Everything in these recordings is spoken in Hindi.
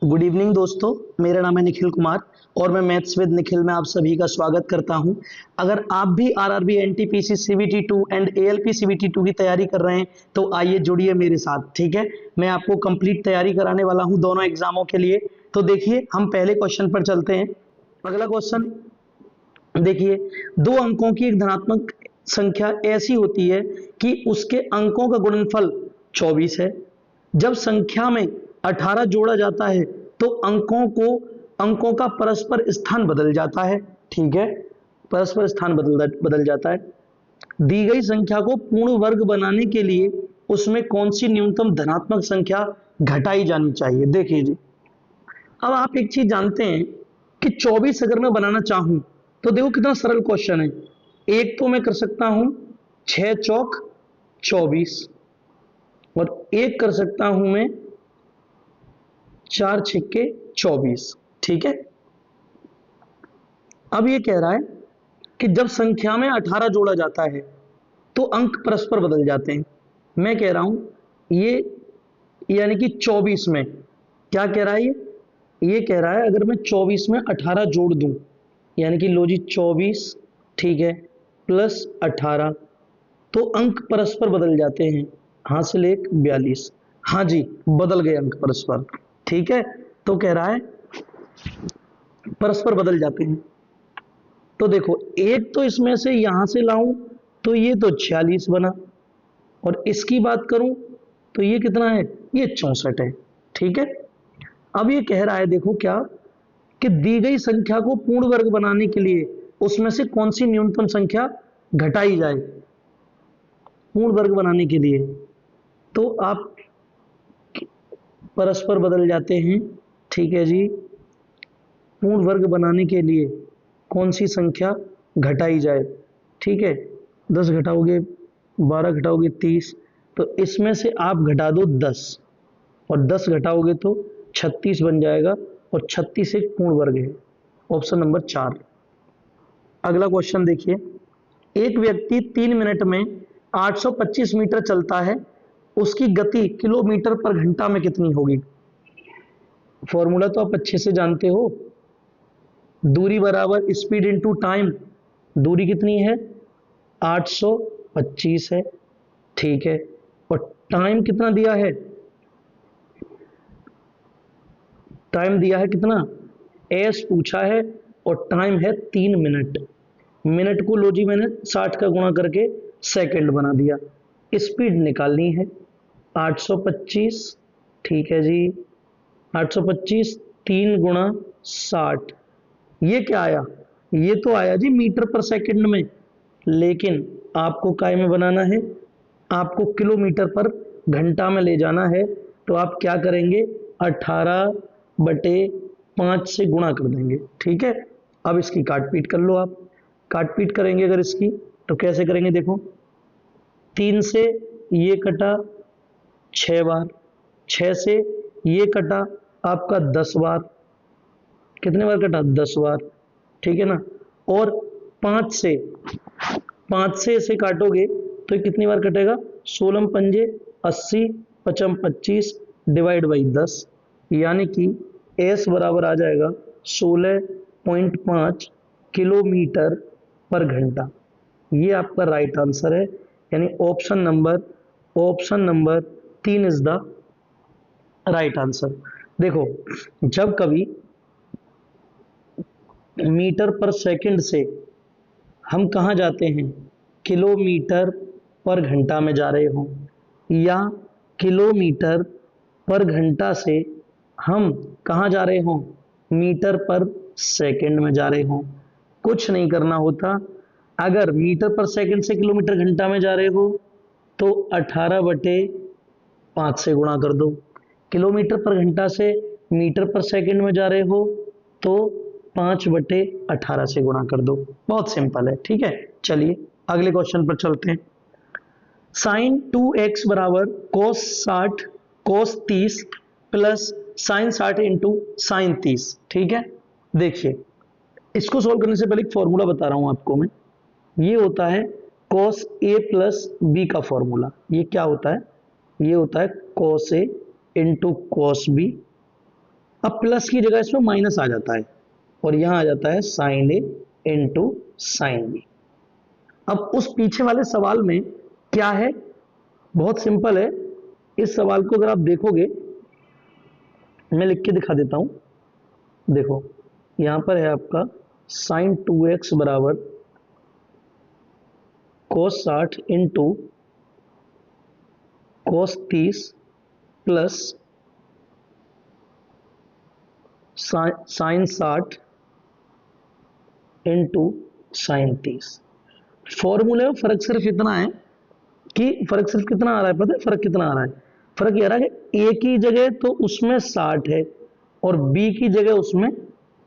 गुड इवनिंग दोस्तों। मेरा नाम है निखिल कुमार और मैं मैथ्स विद निखिल में आप सभी का स्वागत करता हूं। अगर आप भी RRB NTPC CBT 2 and ALP CBT 2 की तैयारी कर रहे हैं तो आइए जुड़िए मेरे साथ। ठीक है, मैं आपको कंप्लीट तैयारी कराने वाला हूं दोनों एग्जामों के लिए। तो देखिए, हम पहले क्वेश्चन पर चलते हैं। अगला क्वेश्चन देखिए, दो अंकों की एक धनात्मक संख्या ऐसी होती है कि उसके अंकों का गुणनफल 24 है। जब संख्या में 18 जोड़ा जाता है तो अंकों का परस्पर स्थान बदल जाता है। ठीक है, परस्पर स्थान बदल बदल जाता है। दी गई संख्या को पूर्ण वर्ग बनाने के लिए उसमें कौन सी न्यूनतम धनात्मक संख्या घटाई जानी चाहिए। देखिए जी, अब आप एक चीज जानते हैं कि 24 अगर मैं बनाना चाहूं तो देखो कितना सरल क्वेश्चन है। एक तो मैं कर सकता हूं 6 चौक 24 और एक कर सकता हूं मैं 4 छिक्के 24। ठीक है, अब ये कह रहा है कि जब संख्या में 18 जोड़ा जाता है तो अंक परस्पर बदल जाते हैं। मैं कह रहा हूं ये यानी कि 24 में क्या कह रहा है, ये कह रहा है अगर मैं 24 में 18 जोड़ दूं, यानी कि लो जी 24, ठीक है, प्लस 18, तो अंक परस्पर बदल जाते हैं। हासिल 1 42। हाँ जी, बदल गए अंक परस्पर। ठीक है, तो कह रहा है परस्पर बदल जाते हैं। तो देखो, एक तो इसमें से यहां से लाऊं तो ये तो 46 बना, और इसकी बात करूं तो ये कितना है, ये 64 है। ठीक है, अब ये कह रहा है देखो क्या, कि दी गई संख्या को पूर्ण वर्ग बनाने के लिए उसमें से कौन सी न्यूनतम संख्या घटाई जाए। पूर्ण वर्ग बनाने के लिए तो आप परस्पर बदल जाते हैं। ठीक है जी, पूर्ण वर्ग बनाने के लिए कौन सी संख्या घटाई जाए। ठीक है, 10 घटाओगे 12, घटाओगे 30, तो इसमें से आप घटा दो 10, और 10 घटाओगे तो 36 बन जाएगा, और 36 एक पूर्ण वर्ग है। Option number 4। अगला क्वेश्चन देखिए, एक व्यक्ति 3 मिनट में 825 मीटर चलता है, उसकी गति किलोमीटर पर घंटा में कितनी होगी। फॉर्मूला तो आप अच्छे से जानते हो, दूरी बराबर स्पीड इनटू टाइम। दूरी कितनी है, 825 है। ठीक है, और टाइम कितना दिया है, टाइम दिया है कितना, एस पूछा है, और टाइम है 3 मिनट। मिनट को लो जी मैंने 60 का गुणा करके सेकंड बना दिया। स्पीड निकालनी है 825। ठीक है जी, 825 3 गुणा 60, ये क्या आया, ये तो आया जी मीटर पर सेकंड में, लेकिन आपको काय में बनाना है, आपको किलोमीटर पर घंटा में ले जाना है। तो आप क्या करेंगे, 18/5 से गुणा कर देंगे। ठीक है, अब इसकी काट पीट कर लो आप। काट पीट करेंगे अगर इसकी तो कैसे करेंगे, देखो 3 से ये कटा 6 बार, 6 से ये कटा आपका 10 बार, कितने बार कटा, 10 बार। ठीक है ना, और 5 से 5 से इसे काटोगे तो ये कितनी बार कटेगा, 16 पंजे 80, 55 25, डिवाइड बाई 10, यानी कि एस बराबर आ जाएगा 16.5 किलोमीटर पर घंटा। ये आपका राइट आंसर है, यानी option number 3 is the right answer. देखो, जब कभी मीटर पर सेकंड से हम कहाँ जाते हैं, किलोमीटर पर घंटा में जा रहे हो, या किलोमीटर पर घंटा से हम कहाँ जा रहे हो, मीटर पर सेकंड में जा रहे हो, कुछ नहीं करना होता। अगर मीटर पर सेकंड से किलोमीटर घंटा में जा रहे हो तो 18/5 से गुणा कर दो। किलोमीटर पर घंटा से मीटर पर सेकंड में जा रहे हो तो 5/18 से गुणा कर दो। बहुत सिंपल है। ठीक है, चलिए अगले क्वेश्चन पर चलते हैं। साइन 2x बराबर कोस 60 कोस 30 प्लस साइन 60 इंटू साइन 30। ठीक है, देखिए इसको सोल्व करने से पहले एक फॉर्मूला बता रहा हूं आपको मैं। ये होता है cos a प्लस बी का फॉर्मूला। ये क्या होता है, ये होता है cos a into cos b अब प्लस की जगह इसमें माइनस आ जाता है और यहां आ जाता है साइन ए इंटू साइन बी। अब उस पीछे वाले सवाल में क्या है, बहुत सिंपल है। इस सवाल को अगर आप देखोगे, मैं लिख के दिखा देता हूं। देखो यहां पर है आपका साइन 2x बराबर कोस 60 into cos 30 plus sign 60 into sine 30। फॉर्मूले में फर्क सिर्फ इतना है कि फर्क सिर्फ कितना आ रहा है, पता है फर्क कितना आ रहा है? फर्क ये आ रहा है कि ए की जगह तो उसमें 60 है और बी की जगह उसमें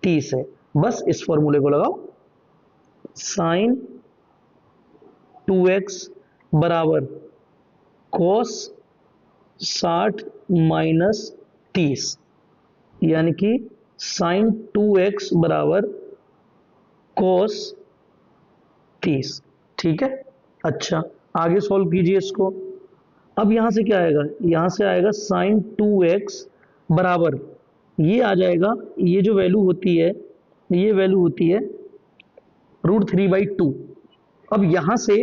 30 है। बस इस फॉर्मूले को लगाओ, साइन 2x बराबर कोस 60 माइनस 30, यानी कि साइन 2x बराबर कोस 30। ठीक है, अच्छा आगे सॉल्व कीजिए इसको। अब यहां से क्या आएगा, यहां से आएगा साइन 2x बराबर, ये आ जाएगा, ये जो वैल्यू होती है ये वैल्यू होती है √3/2। अब यहां से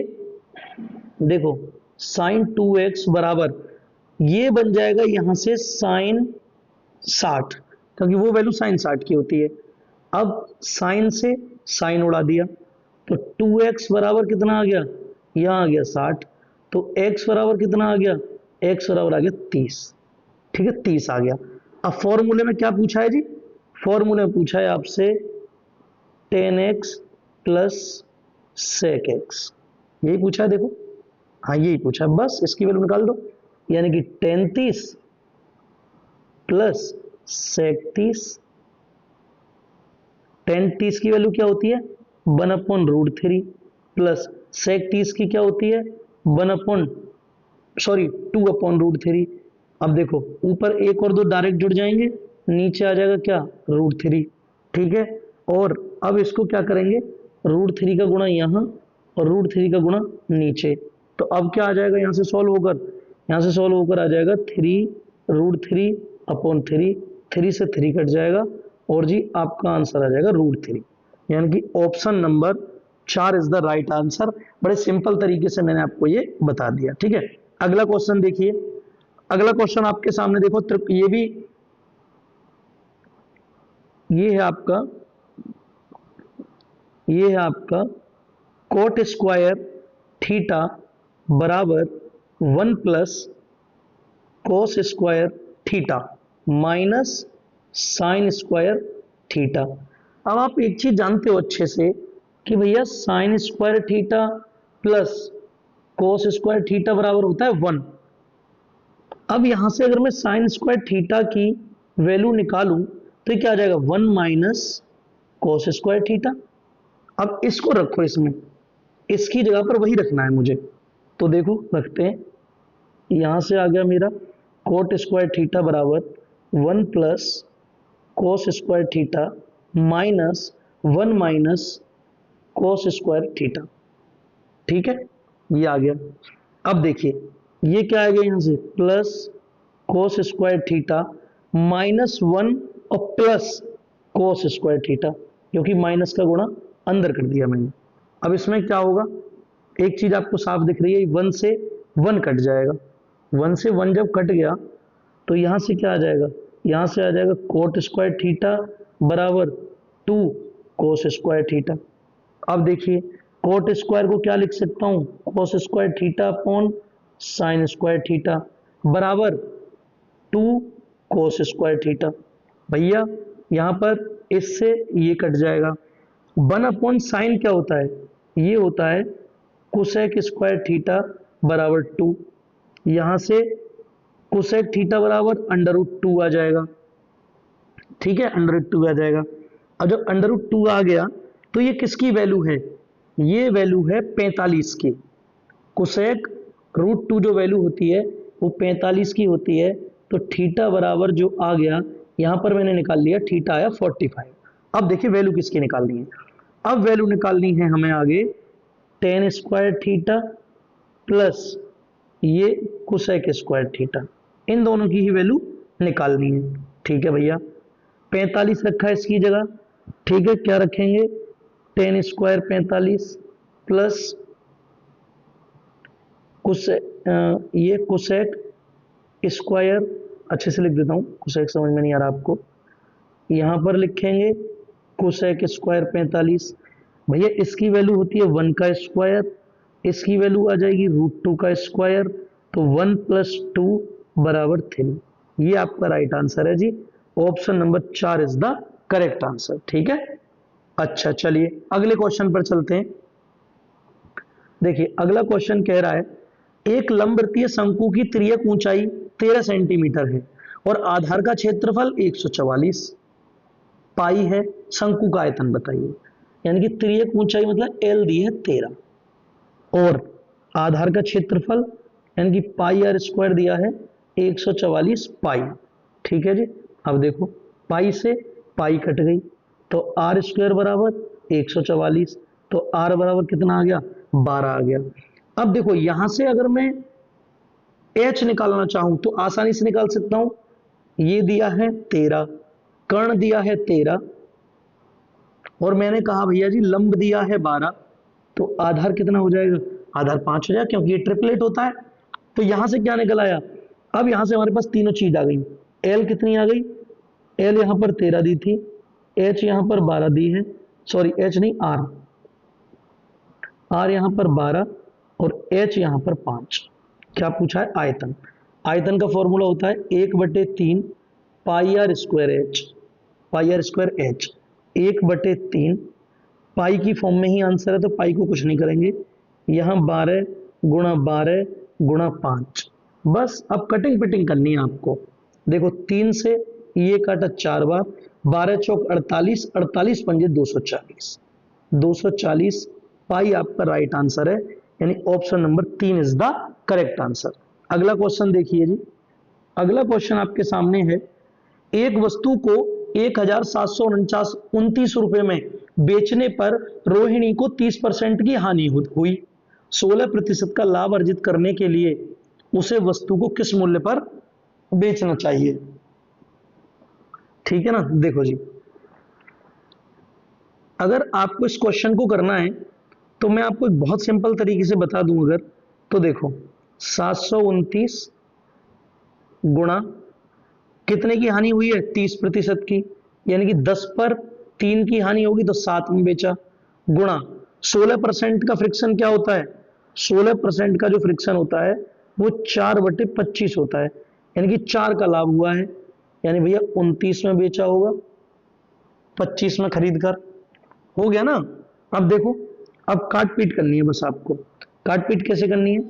देखो साइन 2x बराबर ये बन जाएगा यहां से साइन 60, क्योंकि वो वैल्यू साइन 60 की होती है। अब साइन से साइन उड़ा दिया तो 2x बराबर कितना आ गया, यहां आ गया 60, तो x बराबर कितना आ गया, x बराबर आ गया 30। ठीक है, 30 आ गया। अब फॉर्मूले में क्या पूछा है जी, फॉर्मूले में पूछा है आपसे tan x plus sec x, यही पूछा है। देखो हाँ यही पूछा है, बस इसकी वैल्यू निकाल दो, यानी कि tan 30 प्लस sec 30। tan 30 की वैल्यू क्या होती है 1/√3 प्लस sec 30 की क्या होती है 2/√3। अब देखो ऊपर एक और दो डायरेक्ट जुड़ जाएंगे, नीचे आ जाएगा क्या √3। ठीक है, और अब इसको क्या करेंगे, √3 का गुणा यहाँ और √3 का गुणा नीचे, तो अब क्या आ जाएगा, यहाँ से सॉल्व होकर, यहाँ से सॉल्व होकर आ जाएगा 3√3/3, 3 से 3 कट जाएगा और जी आपका आंसर आ जाएगा √3, यानी कि option number 4 is the right answer. बड़े सिंपल तरीके से मैंने आपको ये बता दिया। ठीक है, अगला क्वेश्चन देखिए। अगला क्वेश्चन आपके सामने देखो, ये भी ये है आपका कोट स्क्वायर थीटा बराबर 1 plus cos square theta minus sine square theta. अब आप एक चीज जानते हो अच्छे से कि भैया sine square theta plus cos square theta बराबर होता है 1। अब यहां से अगर मैं साइन स्क्वायर थीटा की वैल्यू निकालूं तो ये क्या आ जाएगा 1 माइनस कोस स्क्वायर थीटा। अब इसको रखो, इसमें इसकी जगह पर वही रखना है मुझे, तो देखो रखते हैं। यहां से आ गया मेरा कोट स्क्वायर थीटा बराबर 1 plus cos square theta minus 1 minus cos square theta. ठीक है, ये आ गया। अब देखिए ये क्या आ गया, यहां से plus cos square theta minus 1 और प्लस कोस स्क्वायर थीटा, क्योंकि माइनस का गुणा अंदर कर दिया मैंने। अब इसमें क्या होगा, एक चीज आपको साफ दिख रही है, 1 से 1 कट जाएगा, 1 से 1 जब कट गया तो यहां से क्या आ जाएगा, यहां से आ जाएगा कोट स्क्वायर थीटा बराबर 2 कोस स्क्वायर थीटा। अब देखिए कोट स्क्वायर को क्या लिख सकता हूं, cos square theta upon sine square theta बराबर 2 कोस स्क्वायर थीटा। भैया यहां पर इससे ये कट जाएगा, 1 अपॉन साइन क्या होता है, ये होता है कोसेक स्क्वायर थीटा बराबर 2, यहां से कोसेक थीटा बराबर √2 आ जाएगा। ठीक है, √2 आ जाएगा। अब जब √2 आ गया तो ये किसकी वैल्यू है, ये वैल्यू है 45 की। कोसेक √2 जो वैल्यू होती है वो 45 की होती है, तो थीटा बराबर जो आ गया यहां पर मैंने निकाल लिया, थीटा आया 45। अब देखिए वैल्यू किसकी निकालनी है, अब वैल्यू निकालनी है हमें आगे tan स्क्वायर थीटा प्लस ये कोसेक स्क्वायर थीटा, इन दोनों की ही वैल्यू निकालनी है। ठीक है भैया, 45 रखा है इसकी जगह, ठीक है। क्या रखेंगे, 10 स्क्वायर 45 प्लस ये कोसेक स्क्वायर, अच्छे से लिख देता हूं, कोसेक समझ में नहीं आ रहा आपको, यहां पर लिखेंगे कोसेक स्क्वायर 45। भैया इसकी वैल्यू होती है 1 का स्क्वायर, इसकी वैल्यू आ जाएगी √2 का स्क्वायर, तो 1 + 2 = 3। ये आपका राइट आंसर है जी, option number 4 is the correct answer, ठीक है। अच्छा चलिए अगले क्वेश्चन पर चलते हैं। देखिए अगला क्वेश्चन कह रहा है, एक लंबवृत्तीय शंकु की तिर्यक ऊंचाई 13 सेंटीमीटर है और आधार का क्षेत्रफल 144 पाई है, शंकु का आयतन बताइए। यानी कि तिर्यक ऊंचाई मतलब एल दी है 13 और आधार का क्षेत्रफल यानी कि πr² दिया है 144 पाई, ठीक है जी। अब देखो पाई से पाई कट गई तो r² बराबर 144, तो r बराबर कितना आ गया, 12 आ गया। अब देखो यहां से अगर मैं h निकालना चाहूं तो आसानी से निकाल सकता हूं, ये दिया है 13, कर्ण दिया है 13 और मैंने कहा भैया जी लंब दिया है 12, तो आधार कितना हो जाएगा, आधार 5 हो जाएगा क्योंकि ये ट्रिपलेट होता है। तो यहां से क्या निकल आया, अब यहां से हमारे पास तीनों चीज आ गई। एल कितनी आ गई, एल यहां पर 13 दी थी, एच यहां पर 12 दी है, सॉरी एच नहीं आर, आर यहां पर 12 और एच यहां पर 5। क्या पूछा है, आयतन। आयतन का फॉर्मूला होता है 1/3 πr² एच, πr² एच 1/3 पाई की फॉर्म में ही आंसर है, तो पाई को कुछ नहीं करेंगे, यहां 12 × 12 × 5। बस अब कटिंग पिटिंग करनी है आपको। देखो 3 से ये काटा 4 बार, 12 चौक 48, 48 पंजे 240, 240 पाई आपका राइट आंसर है, यानी option number 3 is the correct answer. अगला क्वेश्चन देखिए जी, अगला क्वेश्चन आपके सामने है, एक वस्तु को 1729 रुपए में बेचने पर रोहिणी को 30% की हानि हुई, 16% का लाभ अर्जित करने के लिए उसे वस्तु को किस मूल्य पर बेचना चाहिए, ठीक है ना। देखो जी अगर आपको इस क्वेश्चन को करना है तो मैं आपको एक बहुत सिंपल तरीके से बता दूं, अगर तो देखो 729 गुणा कितने की हानि हुई है, 30% की, यानी कि 10 पर 3 की हानि होगी तो 7 में बेचा, गुणा 16% का फ्रिक्शन क्या होता है, 16% का जो फ्रिक्शन होता है वो 4/25 होता है, यानी कि 4 का लाभ हुआ है, यानी भैया 29 में बेचा होगा, 25 में खरीद कर, हो गया ना। अब देखो अब काट पीट करनी है बस आपको। काट पीट कैसे करनी है,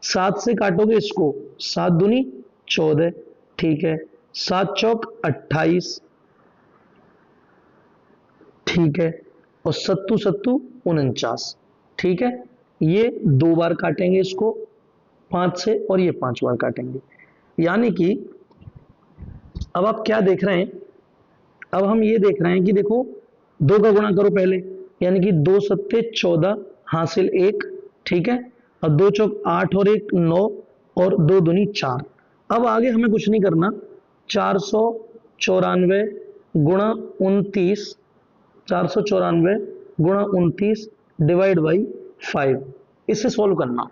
7 से काटोगे इसको, 7 दूनी 14, ठीक है, 7 चौक 28, ठीक है, और 7 7 49, ठीक है। ये 2 बार काटेंगे इसको 5 से और ये 5 बार काटेंगे, यानी कि अब आप क्या देख रहे हैं, अब हम ये देख रहे हैं कि देखो 2 का गुणा करो पहले, यानी कि 2 7 14 हासिल 1, ठीक है, और 2 चौक 8 और 1 9 और 2 दूनी 4। अब आगे हमें कुछ नहीं करना, 494 गुणा 29, 494 गुणा 29 डिवाइड बाई 5, इससे सॉल्व करना।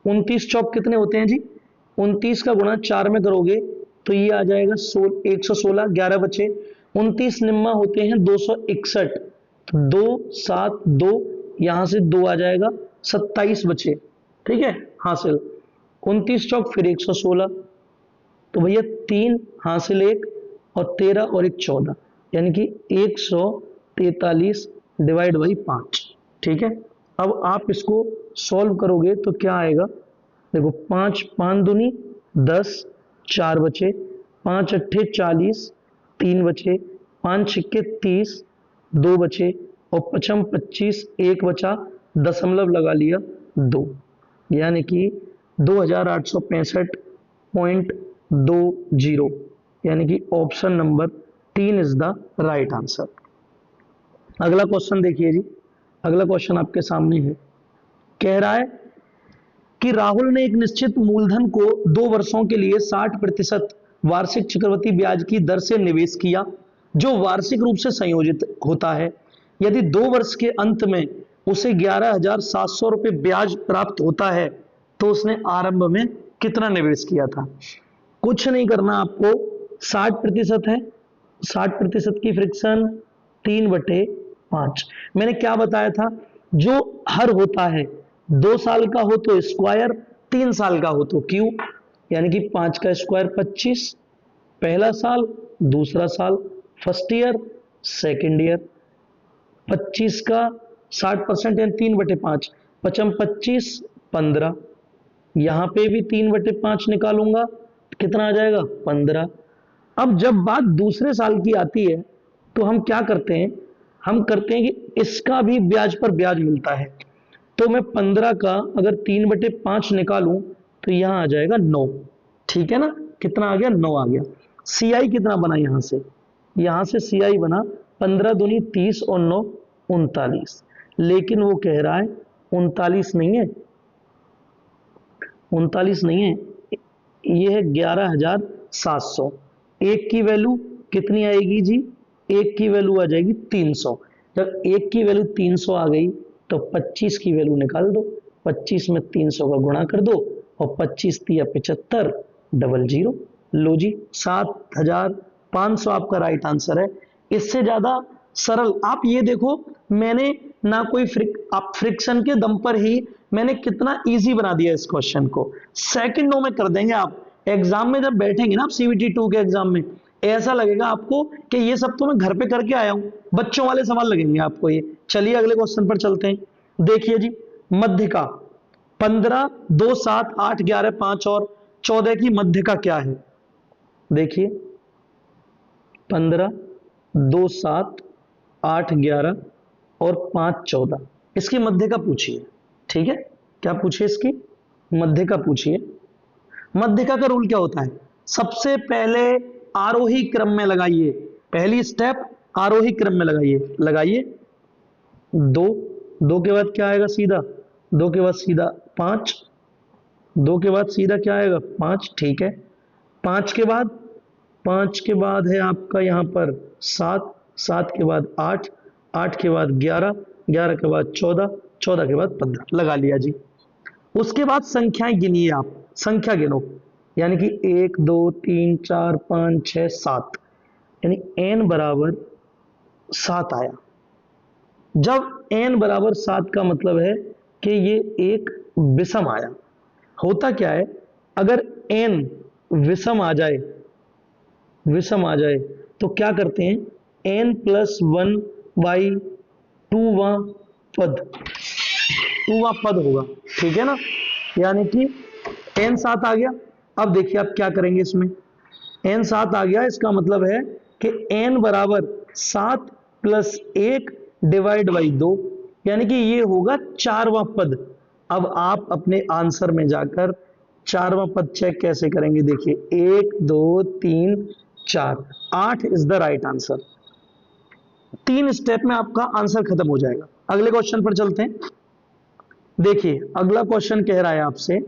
29 चौक कितने होते हैं जी, 29 का गुणा 4 में करोगे तो ये आ जाएगा 116, 11 बचे, 29 निम्मा होते हैं 261, 2 7 2, यहां से 2 आ जाएगा, 27 बचे, ठीक है, हासिल 29 चौक फिर 116, तो भैया 3 हासिल 1 और 13 और 1 14, यानी कि 143 डिवाइड बाई 5, ठीक है। अब आप इसको सॉल्व करोगे तो क्या आएगा, देखो 5 5 दूनी 10, 4 बचे, 5 अट्ठे 40, 3 बचे, 5 छिक्के 30, 2 बचे, और 5 25, 1 बचा, दशमलव लगा लिया 2, यानी कि 2865.20, यानी कि option number 3 is the right answer. अगला क्वेश्चन देखिए जी, अगला क्वेश्चन आपके सामने है, कह रहा है कि राहुल ने एक निश्चित मूलधन को 2 वर्षों के लिए 60% वार्षिक चक्रवृद्धि ब्याज की दर से निवेश किया जो वार्षिक रूप से संयोजित होता है। यदि 2 वर्ष के अंत में उसे 11,700 रुपये ब्याज प्राप्त होता है तो उसने आरंभ में कितना निवेश किया था। कुछ नहीं करना आपको, 60% है, 60% की फ्रिक्शन 3/5। मैंने क्या बताया था, जो हर होता है 2 साल का हो तो स्क्वायर, 3 साल का हो तो क्यूब, यानी कि 5 का स्क्वायर 25, पहला साल, दूसरा साल, फर्स्ट ईयर, सेकेंड ईयर। 25 का 60% यानी 3/5, 25, 15। यहां पे भी 3/5 निकालूंगा, कितना आ जाएगा 15। अब जब बात दूसरे साल की आती है तो हम क्या करते हैं, हम करते हैं कि इसका भी ब्याज पर ब्याज मिलता है। तो मैं 15 का अगर 3/5 निकालूं तो यहां आ जाएगा 9। ठीक है ना, कितना आ गया, 9 आ गया। सीआई कितना बना, यहां से सीआई बना 15 दूनी 30 और 9 39। लेकिन वो कह रहा है 39 नहीं है, 39 नहीं है, ये है 11,700। एक की वैल्यू कितनी आएगी जी, एक की वैल्यू आ जाएगी 300। जब एक की वैल्यू 300 आ गई तो 25 की वैल्यू निकाल दो, 25 में 300 का गुणा कर दो और 25 तिया 75, 00। लो जी, 7,500 आपका राइट आंसर है। इससे ज्यादा सरल आप ये देखो, मैंने ना कोई फ्रिक्शन के दम पर ही मैंने कितना इजी बना दिया इस क्वेश्चन को, सेकंडों में कर देंगे आप। एग्जाम में जब बैठेंगे ना आप सीबीटी 2 के एग्जाम में, ऐसा लगेगा आपको कि ये सब तो मैं घर पे करके आया हूं, बच्चों वाले सवाल लगेंगे आपको ये। चलिए अगले क्वेश्चन पर चलते हैं। देखिए जी, मध्यिका 15, 2, 7, 8, 11, 5 और 14 की मध्यिका क्या है। देखिए 15, 2, 7, 8, 11 और 5, 14, इसकी मध्यिका पूछिए। ठीक है, क्या पूछिए, इसकी मध्यिका पूछिए। मध्यिका का रूल क्या होता है, सबसे पहले आरोही क्रम में लगाइए, पहली स्टेप आरोही क्रम में लगाइए। 2, 2 के बाद क्या आएगा सीधा, 2 के बाद सीधा 5, 2 के बाद सीधा क्या आएगा 5। ठीक है, 5 के बाद है आपका यहां पर 7, 7 के बाद 8, 8 के बाद 11, 11 के बाद 14, 14 के बाद 15, लगा लिया जी। उसके बाद संख्याएं गिनिए, आप संख्या गिनो, यानी कि 1, 2, 3, 4, 5, 6, 7, यानी n बराबर 7 आया। जब n बराबर 7 का मतलब है कि ये एक विषम आया। होता क्या है, अगर n विषम आ जाए तो क्या करते हैं, n+1/2वां पद होगा। ठीक है ना, यानी कि n 7 आ गया। अब देखिए आप क्या करेंगे, इसमें n 7 आ गया, इसका मतलब है कि n बराबर 7 + 1 डिवाइड बाई 2, यानी कि ये होगा 4वां पद। अब आप अपने आंसर में जाकर 4वां पद चेक कैसे करेंगे, देखिए 1, 2, 3, 4, 8 is the right answer. 3 step में आपका आंसर खत्म हो जाएगा। अगले क्वेश्चन पर चलते हैं। देखिए अगला क्वेश्चन कह रहा है आपसे,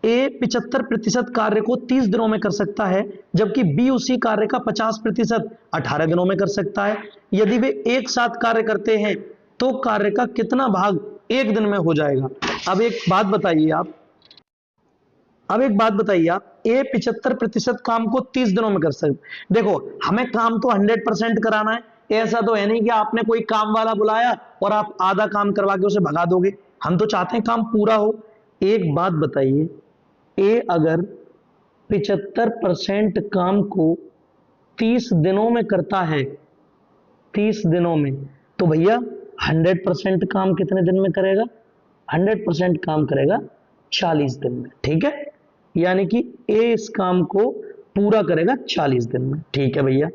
ए 75% कार्य को 30 दिनों में कर सकता है जबकि बी उसी कार्य का 50% 18 दिनों में कर सकता है। यदि वे एक साथ कार्य करते हैं तो कार्य का कितना भाग एक दिन में हो जाएगा। अब एक बात बताइए आप, ए 75% काम को 30 दिनों में कर सकते। देखो हमें काम तो 100% कराना है, ऐसा तो है नहीं कि आपने कोई काम वाला बुलाया और आप आधा काम करवा के उसे भगा दोगे। हम तो चाहते हैं काम पूरा हो। एक बात बताइए, ए अगर 75% काम को 30 दिनों में करता है, 30 दिनों में, तो भैया 100% काम कितने दिन में करेगा, 100% काम करेगा 40 दिन में। ठीक है, यानी कि ए इस काम को पूरा करेगा 40 दिन में। ठीक है भैया,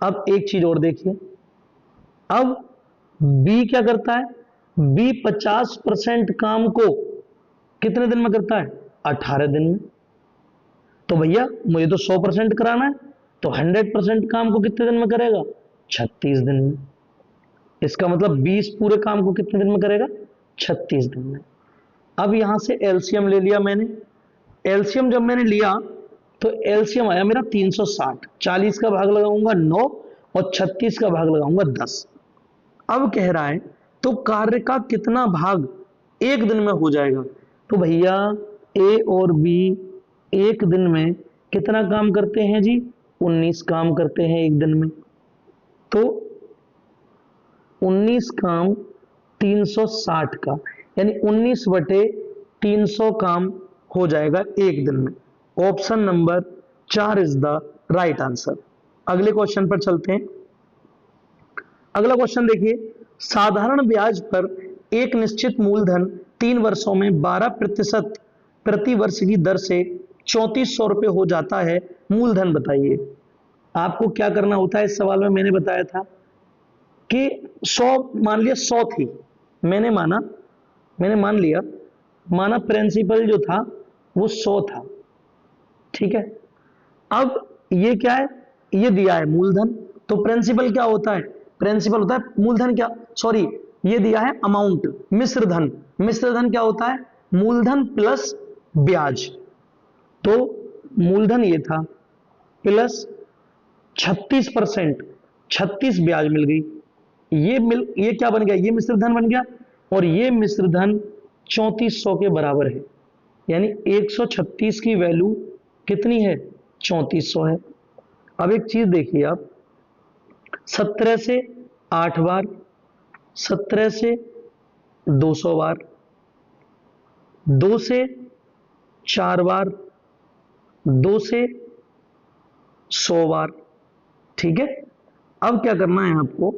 अब एक चीज और देखिए, अब बी क्या करता है, बी 50% काम को कितने दिन में करता है, 18 दिन में। तो भैया मुझे तो 100% कराना है, तो 100% काम को कितने दिन में करेगा, 36 दिन में। इसका मतलब 20 पूरे काम को कितने दिन में करेगा, 36 दिन में। अब यहां से एलसीएम ले लिया मैंने। एलसीएम जब मैंने लिया तो एलसीएम आया मेरा 360, 40 का भाग लगाऊंगा 9 और 36 का भाग लगाऊंगा 10। अब कह रहा है तो कार्य का कितना भाग एक दिन में हो जाएगा। तो भैया ए और बी एक दिन में कितना काम करते हैं जी, 19 काम करते हैं एक दिन में। तो 19 काम 360 का, यानी 19/300 काम हो जाएगा एक दिन में। Option number 4 is the right answer. अगले क्वेश्चन पर चलते हैं। अगला क्वेश्चन देखिए, साधारण ब्याज पर एक निश्चित मूलधन 3 वर्षों में 12% प्रति वर्ष की दर से 3400 रुपये हो जाता है, मूलधन बताइए। आपको क्या करना होता है, इस सवाल में मैंने बताया था कि 100 मान लिया, 100 थी, मैंने मान लिया, माना प्रिंसिपल जो था वो 100 था, ठीक है। अब ये क्या है, ये दिया है मूलधन, तो प्रिंसिपल क्या होता है, प्रिंसिपल होता है मूलधन, क्या सॉरी ये दिया है अमाउंट, मिश्रधन। मिश्रधन क्या होता है, मूलधन प्लस ब्याज। तो मूलधन ये था प्लस 36%, 36 ब्याज मिल गई, ये क्या बन गया, ये मिश्रधन बन गया, और ये मिश्रधन 3400 के बराबर है, यानी 136 की वैल्यू कितनी है, 3400 है। अब एक चीज देखिए आप, 17 से 8 बार, 17 से 200 बार, 2 से 4 बार, 2 से 100 बार, ठीक है। अब क्या करना है आपको,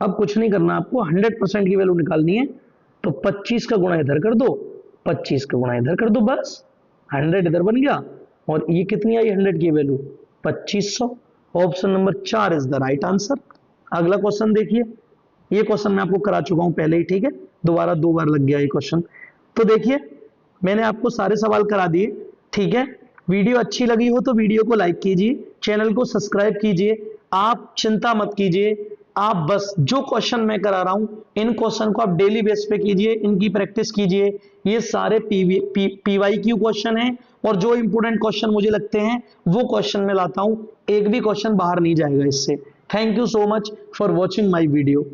अब कुछ नहीं करना, आपको 100% की वैल्यू निकालनी है। तो 25 का गुणा इधर कर दो, 25 का गुणा इधर कर दो, बस 100 इधर बन गया, और ये कितनी आई 100 की value 2500। Option number 4 is the right answer. अगला क्वेश्चन देखिए, ये क्वेश्चन मैं आपको करा चुका हूं पहले ही, ठीक है, दोबारा 2 बार लग गया ये क्वेश्चन। तो देखिए मैंने आपको सारे सवाल करा दिए, ठीक है। वीडियो अच्छी लगी हो तो वीडियो को लाइक कीजिए, चैनल को सब्सक्राइब कीजिए। आप चिंता मत कीजिए, आप बस जो क्वेश्चन मैं करा रहा हूं इन क्वेश्चन को आप डेली बेस पे कीजिए, इनकी प्रैक्टिस कीजिए। ये सारे PYQ क्वेश्चन हैं, और जो इंपोर्टेंट क्वेश्चन मुझे लगते हैं वो क्वेश्चन मैं लाता हूं, एक भी क्वेश्चन बाहर नहीं जाएगा इससे। Thank you so much for watching my video.